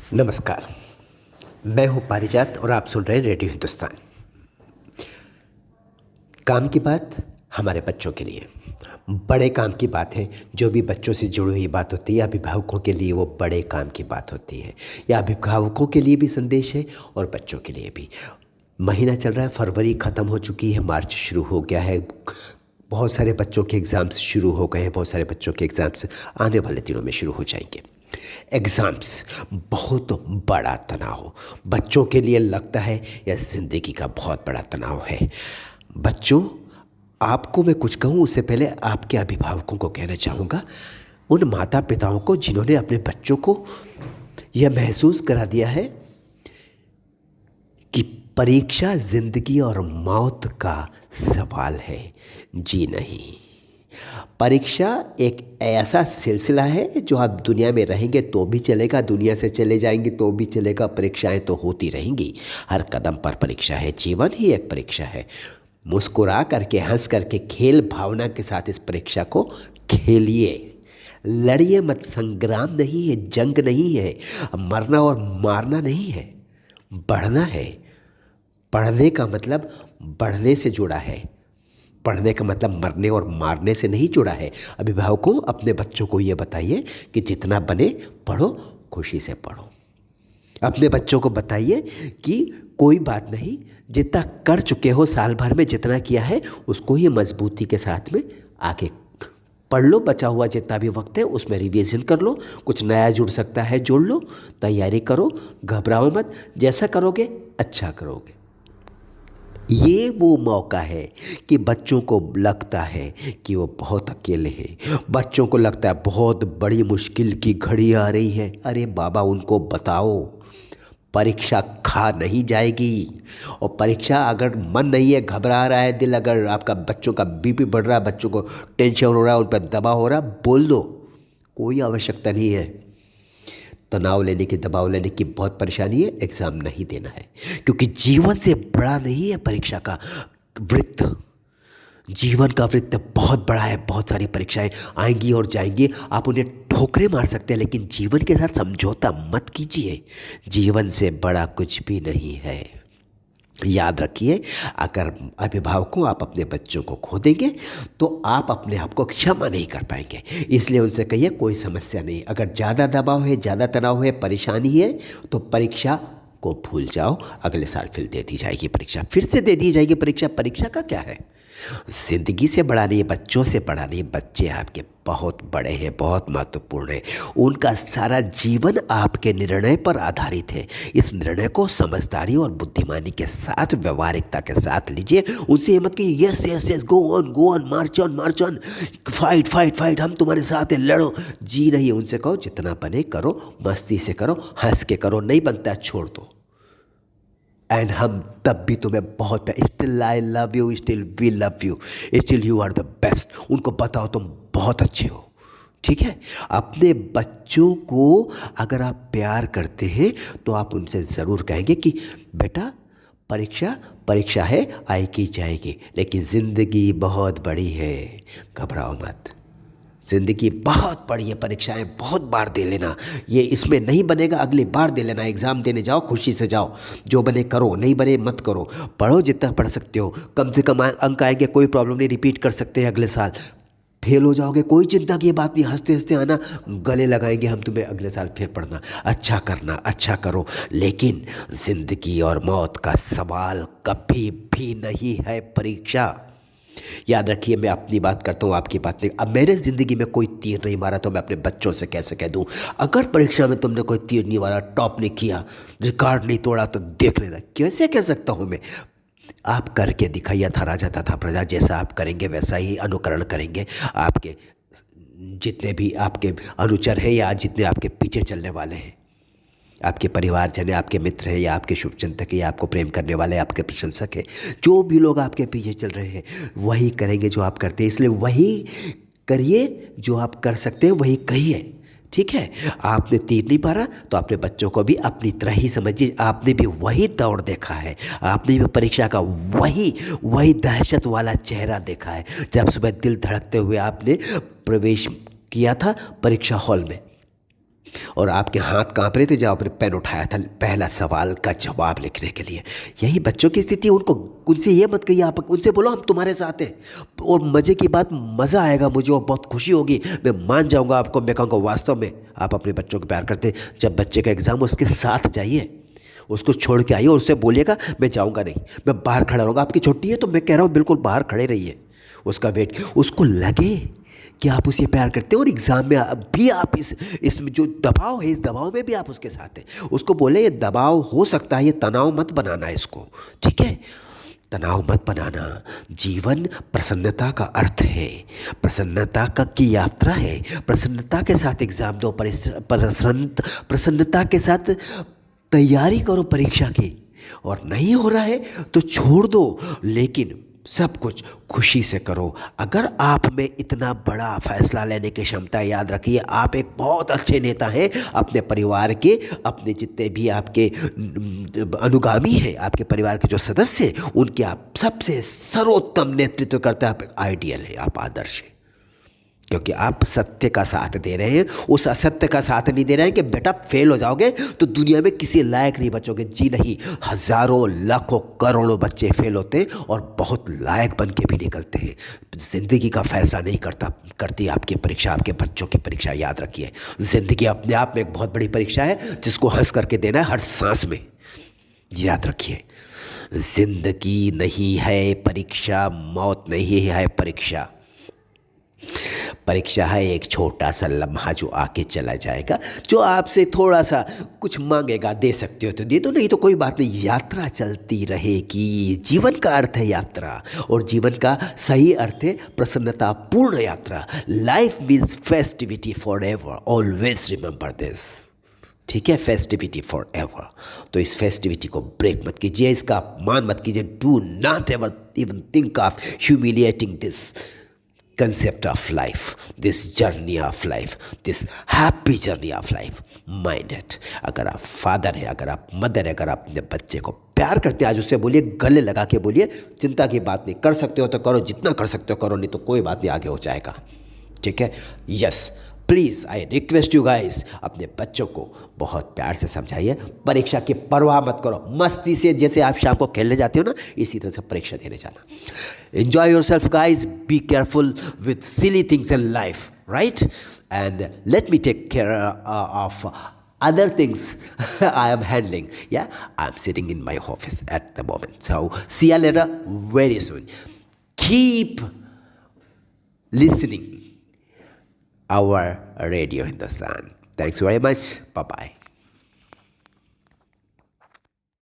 नमस्कार। मैं हूँ पारिजात और आप सुन रहे हैं रेडियो हिंदुस्तान। काम की बात हमारे बच्चों के लिए बड़े काम की बात है। जो भी बच्चों से जुड़ी हुई बात होती है, अभिभावकों के लिए वो बड़े काम की बात होती है। या अभिभावकों के लिए भी संदेश है और बच्चों के लिए भी। महीना चल रहा है, फरवरी ख़त्म हो चुकी है, मार्च शुरू हो गया है। बहुत सारे बच्चों के एग्ज़ाम्स शुरू हो गए हैं, बहुत सारे बच्चों के एग्ज़ाम्स आने वाले दिनों में शुरू हो जाएंगे। एग्ज़ाम्स बहुत बड़ा तनाव बच्चों के लिए लगता है, यह ज़िंदगी का बहुत बड़ा तनाव है। बच्चों, आपको मैं कुछ कहूँ उससे पहले आपके अभिभावकों को कहना चाहूँगा, उन माता पिताओं को जिन्होंने अपने बच्चों को यह महसूस करा दिया है कि परीक्षा ज़िंदगी और मौत का सवाल है। जी नहीं, परीक्षा एक ऐसा सिलसिला है जो आप दुनिया में रहेंगे तो भी चलेगा, दुनिया से चले जाएंगे तो भी चलेगा। परीक्षाएं तो होती रहेंगी, हर कदम पर परीक्षा है। जीवन ही एक परीक्षा है। मुस्कुरा करके, हंस करके, खेल भावना के साथ इस परीक्षा को खेलिए। लड़िए मत। संग्राम नहीं है, जंग नहीं है, मरना और मारना नहीं है, बढ़ना है। पढ़ने का मतलब बढ़ने से जुड़ा है, पढ़ने का मतलब मरने और मारने से नहीं जुड़ा है। अभिभावकों, अपने बच्चों को ये बताइए कि जितना बने पढ़ो, खुशी से पढ़ो। अपने बच्चों को बताइए कि कोई बात नहीं, जितना कर चुके हो साल भर में, जितना किया है उसको ही मजबूती के साथ में आगे पढ़ लो। बचा हुआ जितना भी वक्त है उसमें रिवीजन कर लो, कुछ नया जुड़ सकता है जोड़ लो, तैयारी करो, घबराओ मत। जैसा करोगे अच्छा करोगे। ये वो मौका है कि बच्चों को लगता है कि वो बहुत अकेले हैं, बच्चों को लगता है बहुत बड़ी मुश्किल की घड़ी आ रही है। अरे बाबा, उनको बताओ परीक्षा खा नहीं जाएगी। और परीक्षा, अगर मन नहीं है, घबरा रहा है दिल, अगर आपका बच्चों का बीपी बढ़ रहा है, बच्चों को टेंशन हो रहा है, उन पर दबाव हो रहा है, बोल दो। कोई आवश्यकता नहीं है तनाव लेने की, दबाव लेने की। बहुत परेशानी है, एग्ज़ाम नहीं देना है, क्योंकि जीवन से बड़ा नहीं है परीक्षा का वृत्त। जीवन का वृत्त बहुत बड़ा है। बहुत सारी परीक्षाएं आएंगी और जाएंगी, आप उन्हें ठोकरे मार सकते हैं, लेकिन जीवन के साथ समझौता मत कीजिए। जीवन से बड़ा कुछ भी नहीं है। याद रखिए, अगर अभिभावकों आप अपने बच्चों को खो देंगे तो आप अपने आप को क्षमा नहीं कर पाएंगे। इसलिए उनसे कहिए कोई समस्या नहीं। अगर ज़्यादा दबाव है, ज़्यादा तनाव है, परेशानी है, तो परीक्षा को भूल जाओ। अगले साल फिर दे दी जाएगी परीक्षा, फिर से दे दी जाएगी परीक्षा। परीक्षा का क्या है? ज़िंदगी से बड़ा नहीं है, बच्चों से बड़ा नहीं है। बच्चे आपके बहुत बड़े हैं, बहुत महत्वपूर्ण हैं। उनका सारा जीवन आपके निर्णय पर आधारित है। इस निर्णय को समझदारी और बुद्धिमानी के साथ, व्यवहारिकता के साथ लीजिए। उनसे ये मत कहिए yes yes yes, go on, march on, fight fight fight, हम तुम्हारे साथ हैं, लड़ो। जी नहीं, उनसे कहो जितना बने करो, मस्ती से करो, हंस के करो, नहीं बनता छोड़ दो। एंड हम तब भी तुम्हें बहुत, still I love you, still we love you, still you are the best. उनको बताओ तुम बहुत अच्छे हो। ठीक है? अपने बच्चों को अगर आप प्यार करते हैं तो आप उनसे ज़रूर कहेंगे कि बेटा, परीक्षा परीक्षा है, आएगी जाएगी, लेकिन ज़िंदगी बहुत बड़ी है, घबराओ मत। ज़िंदगी बहुत बड़ी है, परीक्षाएं बहुत बार दे लेना। ये इसमें नहीं बनेगा, अगली बार दे लेना। एग्ज़ाम देने जाओ, खुशी से जाओ, जो बने करो, नहीं बने मत करो। पढ़ो जितना पढ़ सकते हो, कम से कम अंक आएंगे, कोई प्रॉब्लम नहीं, रिपीट कर सकते हैं अगले साल। फेल हो जाओगे, कोई चिंता की बात नहीं, हंसते हंसते आना, गले लगाएंगे हम तुम्हें, अगले साल फिर पढ़ना, अच्छा करना, अच्छा करो। लेकिन ज़िंदगी और मौत का सवाल कभी भी नहीं है परीक्षा। याद रखिए, मैं अपनी बात करता हूँ, आपकी बात नहीं। अब मैंने ज़िंदगी में कोई तीर नहीं मारा तो मैं अपने बच्चों से कैसे कह दूँ? अगर परीक्षा में तुमने कोई तीर नहीं मारा, टॉप नहीं किया, रिकॉर्ड नहीं तोड़ा, तो देख लेना। कैसे कह सकता हूँ मैं? आप करके दिखाइए, था राजा तथा प्रजा, जैसा आप करेंगे वैसा ही अनुकरण करेंगे आपके जितने भी आपके अनुचर हैं या जितने आपके पीछे चलने वाले हैं। आपके परिवारजन है, आपके मित्र हैं, या आपके शुभचिंतक है, या आपको प्रेम करने वाले, आपके प्रशंसक है, जो भी लोग आपके पीछे चल रहे हैं वही करेंगे जो आप करते हैं। इसलिए वही करिए जो आप कर सकते हैं, वही कहिए। ठीक है? आपने तीर नहीं मारा तो अपने बच्चों को भी अपनी तरह ही समझिए। आपने भी वही दौड़ देखा है, आपने भी परीक्षा का वही दहशत वाला चेहरा देखा है, जब सुबह दिल धड़कते हुए आपने प्रवेश किया था परीक्षा हॉल में। और आपके हाथ कांप रहे थे जब आपने पेन उठाया था पहला सवाल का जवाब लिखने के लिए। यही बच्चों की स्थिति। उनको उनसे ये मत कहिए, आप उनसे बोलो हम तुम्हारे साथ हैं। और मज़े की बात, मज़ा आएगा मुझे और बहुत खुशी होगी, मैं मान जाऊंगा आपको। मैं कहूँगा वास्तव में आप अपने बच्चों को प्यार करते हैं। जब बच्चे का एग्ज़ाम उसके साथ जाइए, उसको छोड़ के आइए और उससे बोलिएगा मैं जाऊँगा नहीं, मैं बाहर खड़ा रहूँगा। आपकी छुट्टी है तो मैं कह रहा हूँ बिल्कुल बाहर खड़े रहिए, उसका वेट। उसको लगे कि आप उसे प्यार करते हो और एग्ज़ाम में भी आप इसमें जो दबाव है, इस दबाव में भी आप उसके साथ हैं। उसको बोले ये दबाव हो सकता है, ये तनाव मत बनाना इसको, ठीक है? तनाव मत बनाना। जीवन प्रसन्नता का अर्थ है, प्रसन्नता का की यात्रा है। प्रसन्नता के साथ एग्ज़ाम दो, प्रसन्नता के साथ तैयारी करो परीक्षा की। और नहीं हो रहा है तो छोड़ दो, लेकिन सब कुछ खुशी से करो। अगर आप में इतना बड़ा फैसला लेने की क्षमता, याद रखिए आप एक बहुत अच्छे नेता हैं। अपने परिवार के, अपने जितने भी आपके अनुगामी हैं, आपके परिवार के जो सदस्य हैं, उनके आप सबसे सर्वोत्तम नेतृत्व करते हैं। आप आइडियल है, आप आदर्श हैं, क्योंकि आप सत्य का साथ दे रहे हैं। उस असत्य का साथ नहीं दे रहे हैं कि बेटा फेल हो जाओगे तो दुनिया में किसी लायक नहीं बचोगे। जी नहीं, हजारों लाखों करोड़ों बच्चे फेल होते हैं और बहुत लायक बन के भी निकलते हैं। ज़िंदगी का फैसला नहीं करती आपकी परीक्षा, आपके बच्चों की परीक्षा। याद रखिए, ज़िंदगी अपने आप में एक बहुत बड़ी परीक्षा है जिसको हंस करके देना है हर सांस में। याद रखिए, जिंदगी नहीं है परीक्षा, मौत नहीं है परीक्षा। परीक्षा है एक छोटा सा लम्हा जो आके चला जाएगा, जो आपसे थोड़ा सा कुछ मांगेगा, दे सकते हो तो दे दो, नहीं तो कोई बात नहीं। यात्रा चलती रहेगी। जीवन का अर्थ है यात्रा, और जीवन का सही अर्थ है प्रसन्नता पूर्ण यात्रा। Life means festivity for ever, always remember this, ठीक है? Festivity for ever. तो इस फेस्टिविटी को ब्रेक मत कीजिए, इसका अपमान मत कीजिए। Do not ever even think of humiliating this concept of life, this journey of life, this happy journey of life. Mind it. अगर आप फादर है, अगर आप मदर है, अगर आप अपने बच्चे को प्यार करते हैं, आज उससे बोलिए, गले लगा के बोलिए, चिंता की बात नहीं, कर सकते हो तो करो, जितना कर सकते हो करो, नहीं तो कोई बात नहीं, आगे हो जाएगा, ठीक है? Yes, please I request you guys, अपने बच्चों को बहुत प्यार से समझाइए। परीक्षा की परवाह मत करो, मस्ती से, जैसे आप शाम को खेलने जाते हो ना, इसी तरह से परीक्षा देने जाना। Enjoy yourself guys, be careful with silly things in life, right? And let me take care of other things I am handling. Yeah, I'm sitting in my office at the moment. So see you later very soon. Keep listening our Radio Hindustan. Thanks very much. Bye-bye.